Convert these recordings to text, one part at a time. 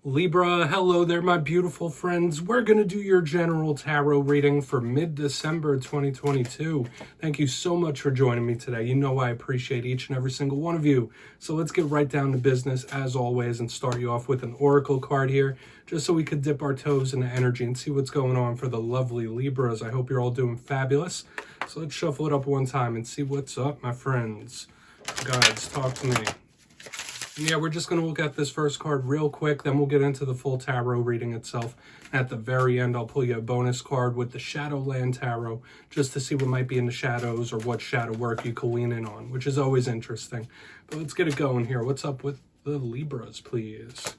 Libra, hello there, my beautiful friends. We're going to do your general tarot reading for mid-December 2022. Thank you so much for joining me today. You know I appreciate each and every single one of you. So let's get right down to business, as always, and start you off with an oracle card here, just so we could dip our toes into energy and see what's going on for the lovely Libras. I hope you're all doing fabulous. So let's shuffle it up one time and see what's up, my friends. Guides, talk to me. Yeah, we're just going to look at this first card real quick, then we'll get into the full tarot reading itself. At the very end, I'll pull you a bonus card with the Shadowland Tarot, just to see what might be in the shadows or what shadow work you can lean in on, which is always interesting. But let's get it going here. What's up with the Libras, please?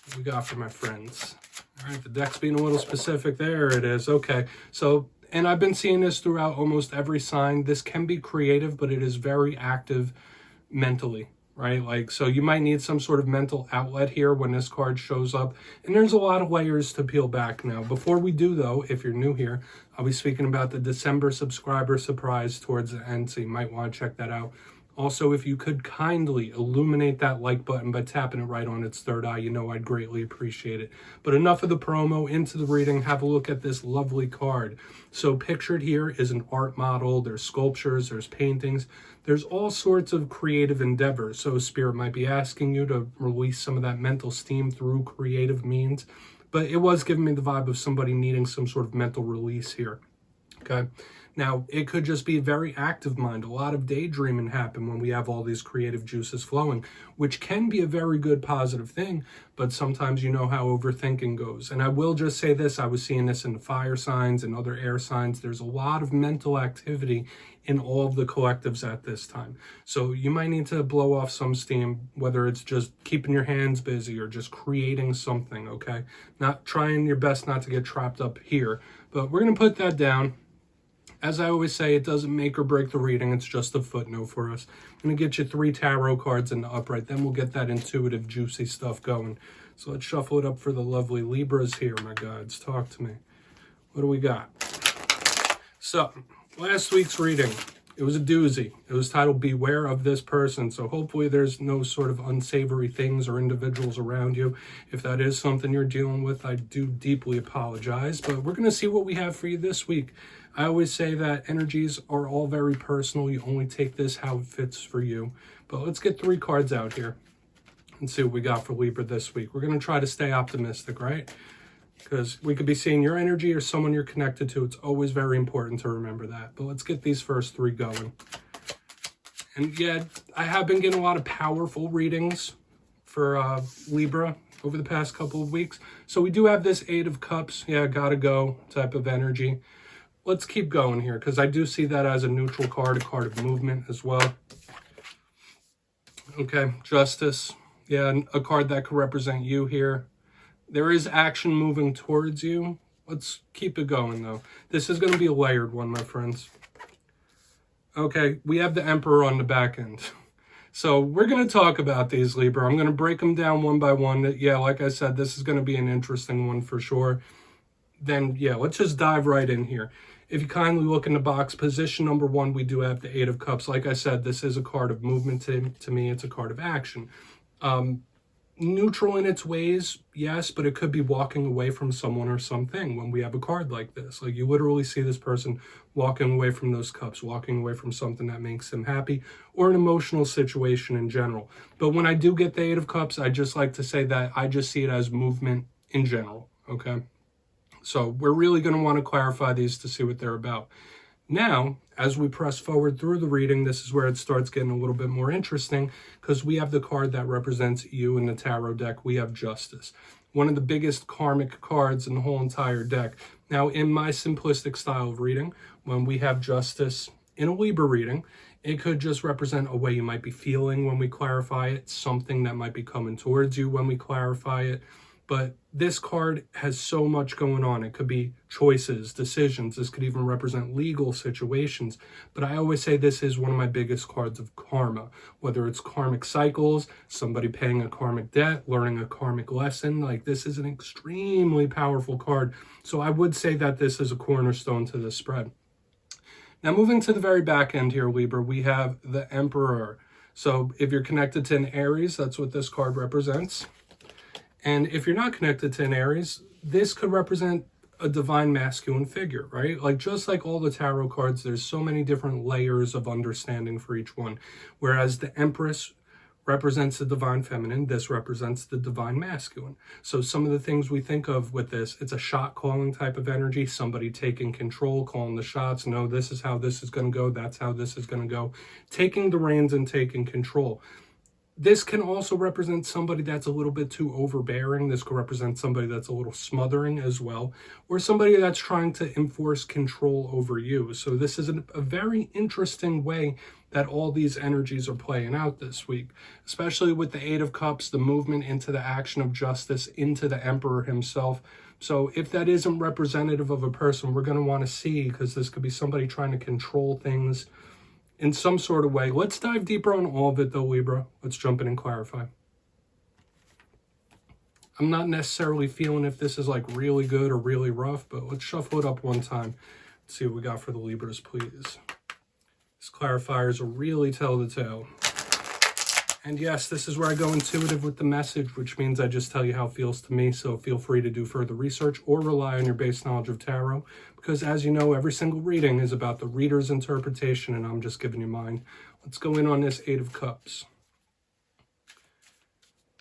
What we got for my friends? All right, the deck's being a little specific. There it is. Okay, so, and I've been seeing this throughout almost every sign. This can be creative, but it is very active mentally. Right? Like, so you might need some sort of mental outlet here when this card shows up. And there's a lot of layers to peel back now. Before we do, though, if you're new here, I'll be speaking about the December subscriber surprise towards the end, so you might want to check that out. Also, if you could kindly illuminate that like button by tapping it right on its third eye, you know I'd greatly appreciate it. But enough of the promo, into the reading. Have a look at this lovely card. So pictured here is an art model. There's sculptures, there's paintings. There's all sorts of creative endeavors. So Spirit might be asking you to release some of that mental steam through creative means. But it was giving me the vibe of somebody needing some sort of mental release here. Okay. Now, it could just be a very active mind. A lot of daydreaming happen when we have all these creative juices flowing, which can be a very good positive thing, but sometimes you know how overthinking goes. And I will just say this, I was seeing this in the fire signs and other air signs. There's a lot of mental activity in all of the collectives at this time. So you might need to blow off some steam, whether it's just keeping your hands busy or just creating something, okay? Not trying your best not to get trapped up here, but we're going to put that down. As I always say, it doesn't make or break the reading. It's just a footnote for us. I'm going to get you 3 tarot cards in the upright. Then we'll get that intuitive, juicy stuff going. So let's shuffle it up for the lovely Libras here, my guides. Talk to me. What do we got? So, last week's reading, it was a doozy. It was titled Beware of This Person. So hopefully there's no sort of unsavory things or individuals around you. If that is something you're dealing with, I do deeply apologize. But we're going to see what we have for you this week. I always say that energies are all very personal. You only take this how it fits for you. But let's get 3 cards out here and see what we got for Libra this week. We're going to try to stay optimistic, right? Because we could be seeing your energy or someone you're connected to. It's always very important to remember that. But let's get these first 3 going. And yeah, I have been getting a lot of powerful readings for Libra over the past couple of weeks. So we do have this 8 of Cups. Yeah, gotta go type of energy. Let's keep going here, because I do see that as a neutral card, a card of movement as well. Okay, Justice. Yeah, a card that could represent you here. There is action moving towards you. Let's keep it going, though. This is going to be a layered one, my friends. Okay, we have the Emperor on the back end. So we're going to talk about these, Libra. I'm going to break them down one by one. Yeah, like I said, this is going to be an interesting one for sure. Then, yeah, let's just dive right in here. If you kindly look in the box, position number 1, we do have the 8 of Cups. Like I said, this is a card of movement to me. It's a card of action. Neutral in its ways, yes, but it could be walking away from someone or something when we have a card like this. Like, you literally see this person walking away from those cups, walking away from something that makes them happy, or an emotional situation in general. But when I do get the 8 of Cups, I just like to say that I just see it as movement in general, okay? So we're really going to want to clarify these to see what they're about. Now, as we press forward through the reading, this is where it starts getting a little bit more interesting, because we have the card that represents you in the tarot deck. We have Justice, one of the biggest karmic cards in the whole entire deck. Now, in my simplistic style of reading, when we have Justice in a Libra reading, it could just represent a way you might be feeling when we clarify it, something that might be coming towards you when we clarify it. But this card has so much going on. It could be choices, decisions. This could even represent legal situations. But I always say this is one of my biggest cards of karma, whether it's karmic cycles, somebody paying a karmic debt, learning a karmic lesson. Like, this is an extremely powerful card. So I would say that this is a cornerstone to this spread. Now, moving to the very back end here, Libra, we have the Emperor. So if you're connected to an Aries, that's what this card represents. And if you're not connected to an Aries, this could represent a divine masculine figure, right? Like just like all the tarot cards, there's so many different layers of understanding for each one. Whereas the Empress represents the divine feminine, this represents the divine masculine. So some of the things we think of with this, it's a shot calling type of energy, somebody taking control, calling the shots. No, this is how this is going to go. That's how this is going to go. Taking the reins and taking control. This can also represent somebody that's a little bit too overbearing. This could represent somebody that's a little smothering as well, or somebody that's trying to enforce control over you. So this is a very interesting way that all these energies are playing out this week, especially with the Eight of Cups, the movement into the action of justice, into the Emperor himself. So if that isn't representative of a person, we're going to want to see, because this could be somebody trying to control things in some sort of way. Let's dive deeper on all of it though, Libra. Let's jump in and clarify. I'm not necessarily feeling if this is like really good or really rough, but let's shuffle it up one time. Let's see what we got for the Libras, please. These clarifiers will really tell the tale. And yes, this is where I go intuitive with the message, which means I just tell you how it feels to me. So feel free to do further research or rely on your base knowledge of tarot. Because as you know, every single reading is about the reader's interpretation, and I'm just giving you mine. Let's go in on this Eight of Cups.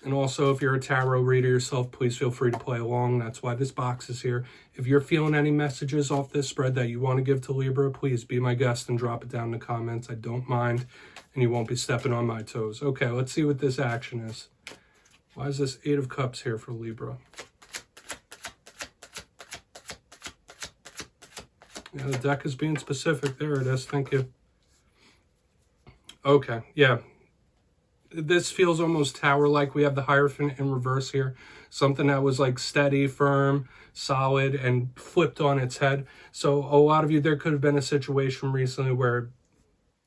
And also, if you're a tarot reader yourself, please feel free to play along. That's why this box is here. If you're feeling any messages off this spread that you want to give to Libra, please be my guest and drop it down in the comments. I don't mind, and you won't be stepping on my toes. Okay, let's see what this action is. Why is this Eight of Cups here for Libra? Yeah, the deck is being specific. There it is. Thank you. Okay, yeah. This feels almost tower-like. We have the Hierophant in reverse here. Something that was like steady, firm, solid, and flipped on its head. So a lot of you, there could have been a situation recently where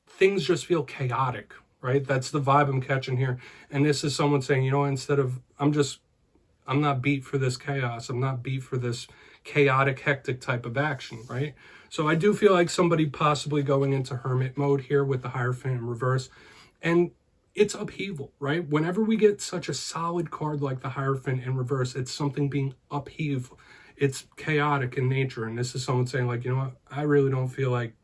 things just feel chaotic, right? That's the vibe I'm catching here. And this is someone saying, you know, instead of, I'm not beat for this chaos. I'm not beat for this chaotic, hectic type of action, right? So I do feel like somebody possibly going into hermit mode here with the Hierophant in reverse. And it's upheaval, right? Whenever we get such a solid card like the Hierophant in reverse, it's something being upheaved. It's chaotic in nature. And this is someone saying like, you know what? I really don't feel like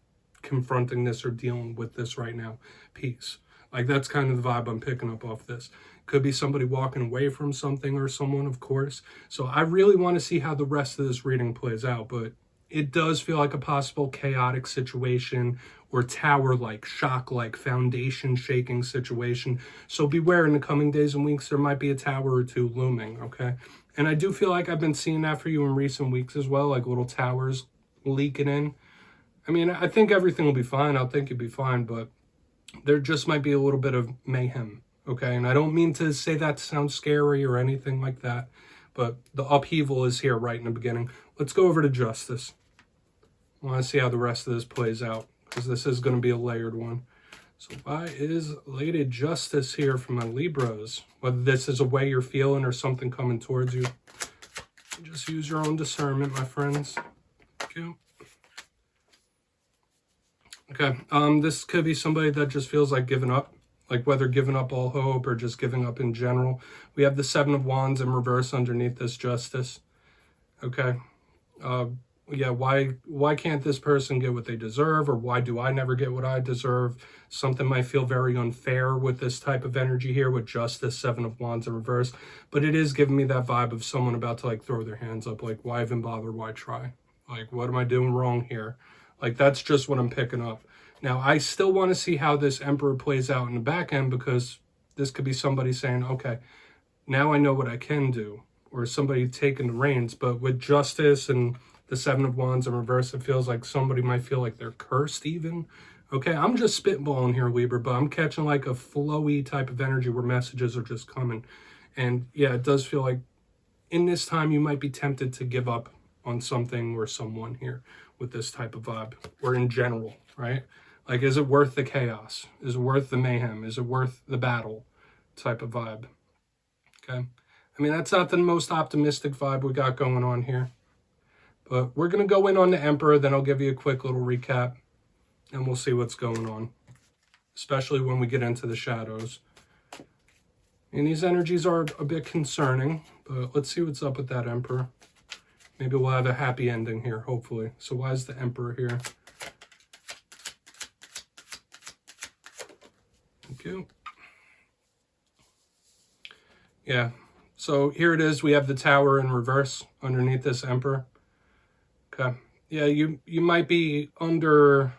confronting this or dealing with this right now. Peace. Like that's kind of the vibe I'm picking up off this. Could be somebody walking away from something or someone, of course. So I really want to see how the rest of this reading plays out, but it does feel like a possible chaotic situation or tower-like, shock-like, foundation-shaking situation. So beware in the coming days and weeks, there might be a tower or two looming, okay? And I do feel like I've been seeing that for you in recent weeks as well, like little towers leaking in. I mean, I think everything will be fine. I'll think you'll be fine, but there just might be a little bit of mayhem, okay? And I don't mean to say that to sound scary or anything like that, but the upheaval is here right in the beginning. Let's go over to Justice. I want to see how the rest of this plays out, because this is going to be a layered one. So why is Lady Justice here for my Libras? Whether this is a way you're feeling or something coming towards you, just use your own discernment, my friends. Thank you. Okay, this could be somebody that just feels like giving up, like whether giving up all hope or just giving up in general. We have the Seven of Wands in reverse underneath this Justice. Okay. Yeah, why can't this person get what they deserve, or why do I never get what I deserve? Something might feel very unfair with this type of energy here with Justice, Seven of Wands in reverse, but it is giving me that vibe of someone about to like throw their hands up, like why even bother, why try? Like what am I doing wrong here? Like that's just what I'm picking up. Now I still want to see how this Emperor plays out in the back end, because this could be somebody saying, okay, now I know what I can do, or somebody taking the reins. But with Justice and the Seven of Wands in reverse, it feels like somebody might feel like they're cursed even. Okay, I'm just spitballing here, Libra, but I'm catching like a flowy type of energy where messages are just coming. And yeah, it does feel like in this time you might be tempted to give up on something or someone here with this type of vibe, or in general, right? Like, is it worth the chaos? Is it worth the mayhem? Is it worth the battle type of vibe? Okay, I mean, that's not the most optimistic vibe we got going on here. But we're going to go in on the Emperor, then I'll give you a quick little recap, and we'll see what's going on, especially when we get into the shadows. And these energies are a bit concerning, but let's see what's up with that Emperor. Maybe we'll have a happy ending here, hopefully. So why is the Emperor here? Thank you. Yeah, so here it is. We have the Tower in reverse underneath this Emperor. Okay. Yeah, you might be under...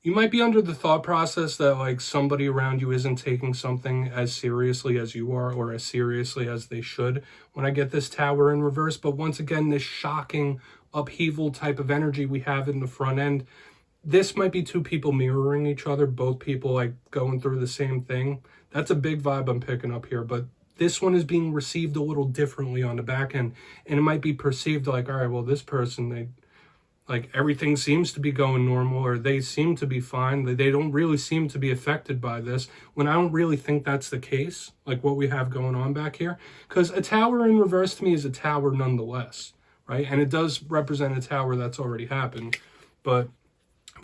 You might be under the thought process that like somebody around you isn't taking something as seriously as you are or as seriously as they should when I get this Tower in reverse. But once again, this shocking upheaval type of energy we have in the front end, this might be two people mirroring each other, both people like going through the same thing. That's a big vibe I'm picking up here, but this one is being received a little differently on the back end, and it might be perceived like, all right, well, this person, like everything seems to be going normal, or they seem to be fine. They don't really seem to be affected by this, when I don't really think that's the case, like what we have going on back here. Because a Tower in reverse to me is a Tower nonetheless, right? And it does represent a Tower that's already happened. But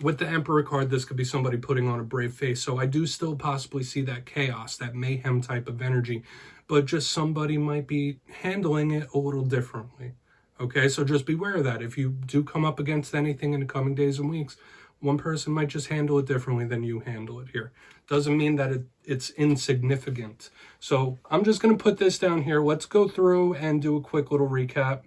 with the Emperor card, this could be somebody putting on a brave face. So I do still possibly see that chaos, that mayhem type of energy. But just somebody might be handling it a little differently. Okay, so just beware of that. If you do come up against anything in the coming days and weeks, one person might just handle it differently than you handle it here. Doesn't mean that it's insignificant. So I'm just going to put this down here. Let's go through and do a quick little recap,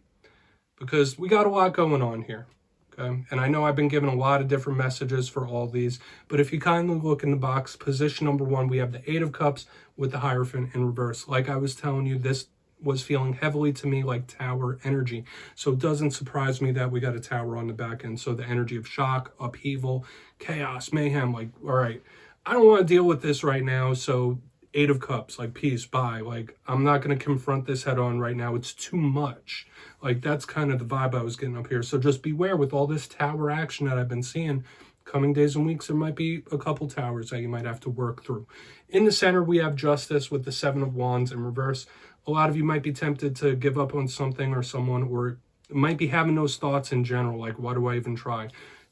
because we got a lot going on here. Okay, and I know I've been given a lot of different messages for all these, but if you kindly look in the box, position number 1, we have the 8 of Cups with the Hierophant in reverse. Like I was telling you, this was feeling heavily to me like Tower energy. So it doesn't surprise me that we got a Tower on the back end. So the energy of shock, upheaval, chaos, mayhem, like, all right, I don't want to deal with this right now. So 8 of Cups, like, peace, bye. Like, I'm not going to confront this head on right now. It's too much. Like, that's kind of the vibe I was getting up here. So just beware with all this Tower action that I've been seeing. Coming days and weeks, there might be a couple Towers that you might have to work through. In the center, we have Justice with the 7 of Wands in reverse. A lot of you might be tempted to give up on something or someone, or might be having those thoughts in general, like, why do I even try?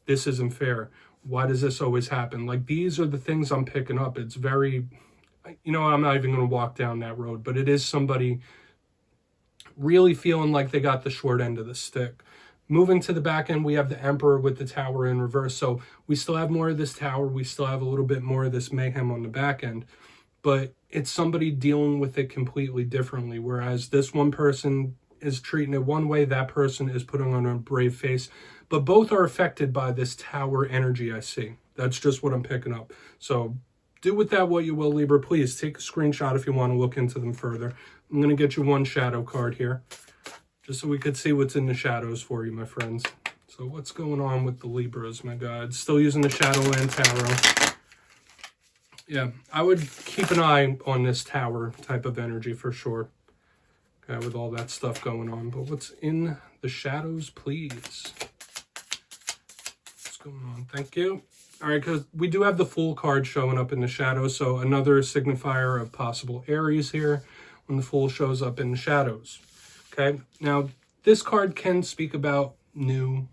This isn't fair. Why does this always happen? Like, these are the things I'm picking up. It's very, you know, I'm not even going to walk down that road, but it is somebody really feeling like they got the short end of the stick. Moving to the back end, we have the Emperor with the Tower in reverse. So we still have more of this Tower. We still have a little bit more of this mayhem on the back end. But it's somebody dealing with it completely differently. Whereas this one person is treating it one way, that person is putting on a brave face. But both are affected by this Tower energy I see. That's just what I'm picking up. So do with that what you will, Libra. Please take a screenshot if you want to look into them further. I'm going to get you one shadow card here, just so we could see what's in the shadows for you, my friends. So what's going on with the Libras, my God? Still using the Shadowland Tarot. Yeah, I would keep an eye on this Tower type of energy for sure. Okay, with all that stuff going on. But what's in the shadows, please? What's going on? Thank you. All right, because we do have the Fool card showing up in the shadows. So another signifier of possible Aries here when the Fool shows up in the shadows. Okay, now this card can speak about new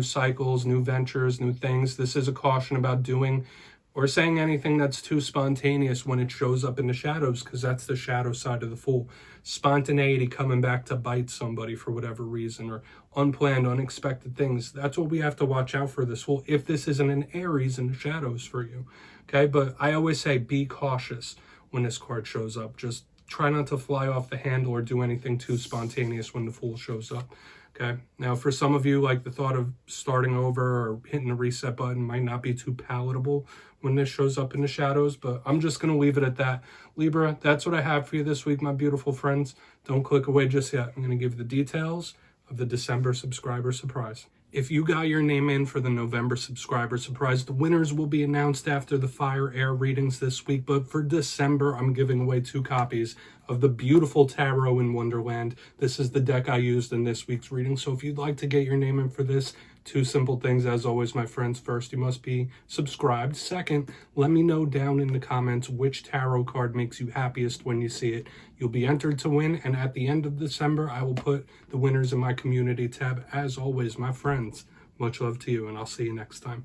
cycles, new ventures, new things. This is a caution about doing or saying anything that's too spontaneous when it shows up in the shadows, because that's the shadow side of the Fool. Spontaneity coming back to bite somebody for whatever reason, or unplanned, unexpected things. That's what we have to watch out for this Fool, if this isn't an Aries in the shadows for you. Okay, but I always say be cautious when this card shows up. Just try not to fly off the handle or do anything too spontaneous when the Fool shows up. Okay, now for some of you, like, the thought of starting over or hitting the reset button might not be too palatable when this shows up in the shadows, but I'm just going to leave it at that. Libra, that's what I have for you this week, my beautiful friends. Don't click away just yet. I'm going to give you the details of the December subscriber surprise. If you got your name in for the November subscriber surprise, the winners will be announced after the Fire Air readings this week. But for December, I'm giving away 2 copies of the beautiful Tarot in Wonderland. This is the deck I used in this week's reading. So if you'd like to get your name in for this, 2 simple things, as always, my friends. First, you must be subscribed. Second, let me know down in the comments which tarot card makes you happiest when you see it. You'll be entered to win, and at the end of December, I will put the winners in my community tab. As always, my friends, much love to you, and I'll see you next time.